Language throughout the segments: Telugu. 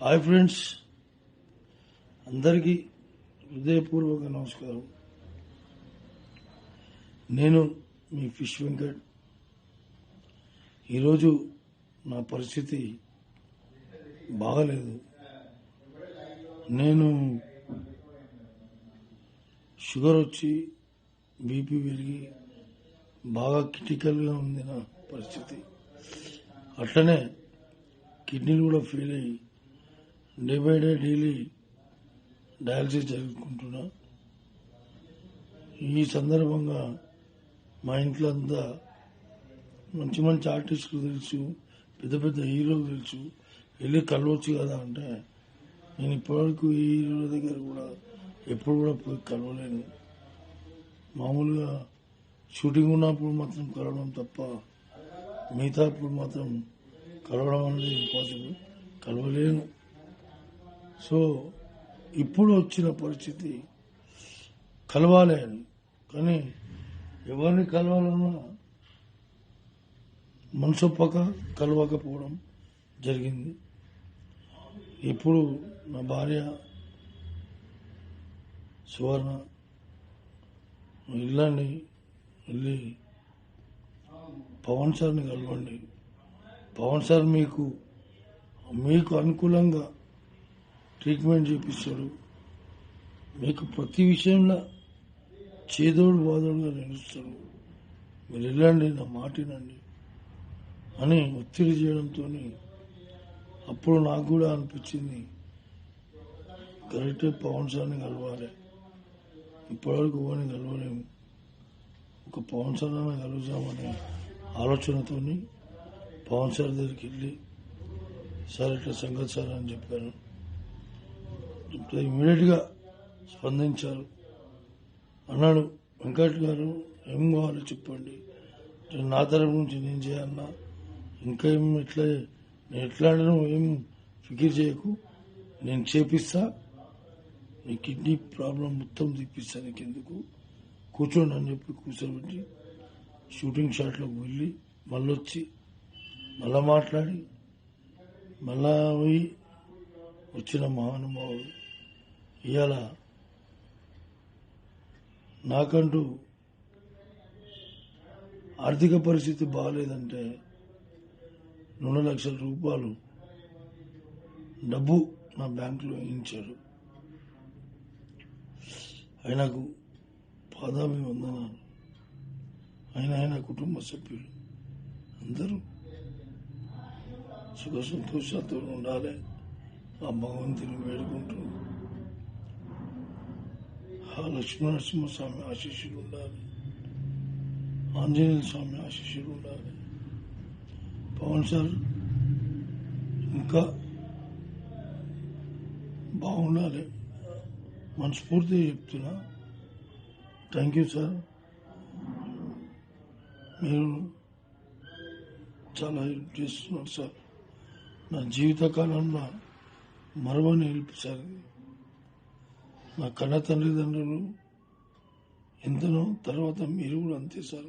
హాయ్ ఫ్రెండ్స్, అందరికీ హృదయపూర్వక నమస్కారం. నేను మీ ఫిష్ వెంకట్. ఈరోజు నా పరిస్థితి బాగలేదు. నేను షుగర్ వచ్చి బీపీ పెరిగి బాగా క్రిటికల్గా ఉంది నా పరిస్థితి. అట్లనే కిడ్నీలు కూడా ఫెయిల్ అయ్యి day by day daily dialysis జరుపుకుంటున్నా. ఈ సందర్భంగా మా ఇంట్లో అంతా మంచి మంచి ఆర్టిస్టులు తెలుసు, పెద్ద పెద్ద హీరోలు తెలుసు, వెళ్ళి కలవచ్చు కదా అంటే నేను ఇప్పటివరకు ఈ హీరోల దగ్గర కూడా ఎప్పుడు కూడా పోయి కలవలేను. మామూలుగా షూటింగ్ ఉన్నప్పుడు మాత్రం కలవడం తప్ప మిగతా అప్పుడు మాత్రం కలవడం అనేది ఇంపాసిబుల్, కలవలేను. సో ఇప్పుడు వచ్చిన పరిస్థితి కలవాలి అని, కానీ ఎవరిని కలవాలన్నా మనసొప్పక కలవకపోవడం జరిగింది. ఇప్పుడు నా భార్య సువర్ణ వెళ్ళండి, వెళ్ళి పవన్ సార్ని కలవండి, పవన్ సార్ మీకు అనుకూలంగా ట్రీట్మెంట్ చేపిస్తాడు, మీకు ప్రతి విషయంలో చేదోడు బాదోడుగా నిలుస్తాడు, మీరు వెళ్ళండి, నా మాటినండి అని ఒత్తిడి చేయడంతో అప్పుడు నాకు కూడా అనిపించింది కరెక్టే, పవన్ సార్ని కలవాలి. ఇప్పటివరకు ఎవరిని కలవలేము, ఒక పవన్ సార్ అన్న కలుద్దామనే ఆలోచనతో పవన్ సార్ దగ్గరికి వెళ్ళి సార్ ఇట్లా సంగతి సార్ అని చెప్పాను. ఇప్పుడు ఇమీడియట్గా స్పందించారు. అన్నాడు, వెంకట్ గారు ఏం కావాలో చెప్పండి, నా తరపు నుంచి నేను చేయాలన్నా, ఇంకా ఏం నేను ఎట్లా అంటే ఏం ఫికిర్ చేయకు, నేను చేపిస్తా, నీ కిడ్నీ ప్రాబ్లం మొత్తం తీపిస్తా, నీకు ఎందుకు కూర్చోండి అని చెప్పి కూర్చోబెట్టి షూటింగ్ షాట్లోకి వెళ్ళి మళ్ళీ వచ్చి మళ్ళా మాట్లాడి మళ్ళా పోయి వచ్చిన మహానుభావుడు. ఇవాళ నాకంటూ ఆర్థిక పరిస్థితి బాగాలేదంటే 2 లక్షల రూపాయలు డబ్బు నా బ్యాంకులో వేయించాడు. ఆయనకు పాదాభివందనాలు. ఆయన కుటుంబ సభ్యులు అందరూ సుఖ సంతోషాలతో ఉండాలి, ఆ భగవంతుని వేడుకుంటూ ఆ లక్ష్మీనరసింహస్వామి ఆశీస్సులు ఉండాలి, ఆంజనేయ స్వామి ఆశీస్సులు ఉండాలి. పవన్ సార్ ఇంకా బాగుండాలి, మనస్ఫూర్తిగా చెప్తున్నా. థ్యాంక్ యూ సార్, మీరు చాలా హెల్ప్ చేస్తున్నారు సార్. నా జీవితకాలంలో మరవని హెల్ప్ సార్. నా కన్న తల్లిదండ్రులు ఎంతనో, తర్వాత మీరు కూడా అంతే సార్.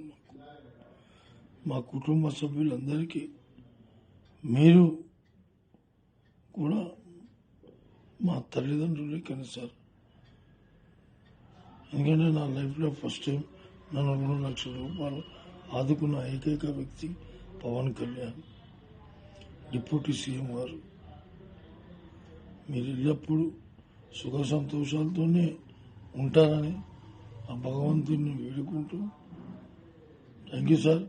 మా కుటుంబ సభ్యులందరికీ మీరు కూడా మా తల్లిదండ్రులే కానీ సార్. ఎందుకంటే నా లైఫ్లో ఫస్ట్ టైం నన్ను 2 లక్షల రూపాయలు ఆదుకున్న ఏకైక వ్యక్తి పవన్ కళ్యాణ్, డిప్యూటీ సీఎం గారు. మీరు ఎల్లప్పుడూ సుఖ సంతోషాలతోనే ఉంటారని ఆ భగవంతుని వేడుకుంటూ థ్యాంక్ యూ సార్,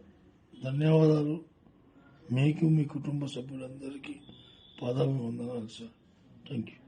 ధన్యవాదాలు. మీకు మీ కుటుంబ సభ్యులందరికీ పాదాభివందనాలు సార్. Thank you.